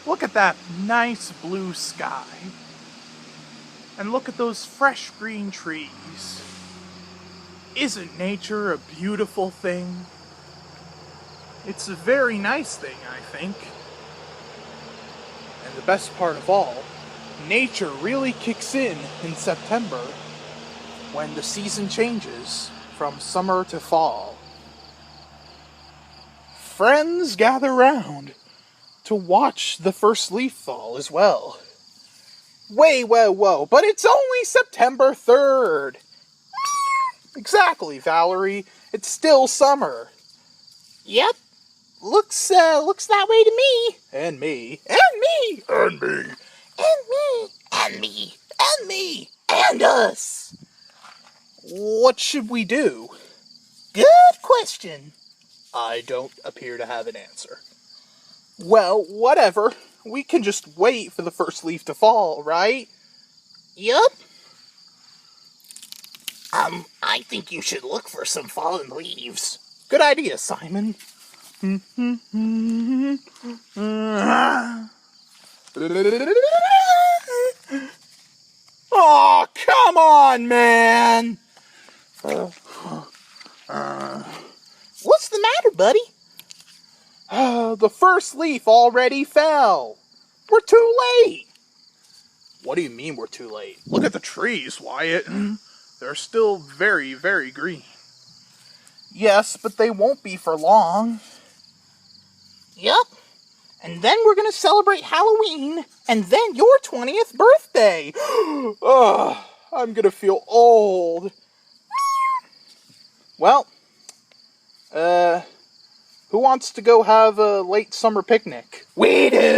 Look at that nice blue sky. And look at those fresh green trees. Isn't nature a beautiful thing? It's a very nice thing, I think. And the best part of all, nature really kicks in September when the season changes from summer to fall. Friends gather round to watch the first leaf fall as well. Wait, whoa, but it's only September 3rd. Exactly, Valerie. It's still summer. Yep. Looks that way to me. And me. And me. And me. And me. And me. And me. And us. What should we do? Good question. I don't appear to have an answer. Well, whatever. We can just wait for the first leaf to fall, right? Yup. I think you should look for some fallen leaves. Good idea, Simon. Oh, come on, man! What's the matter, buddy? The first leaf already fell. We're too late. What do you mean we're too late? Look at the trees, Wyatt. They're still very, very green. Yes, but they won't be for long. Yup. And then we're gonna celebrate Halloween, and then your 20th birthday. Oh, I'm gonna feel old. Well, who wants to go have a late summer picnic? We do!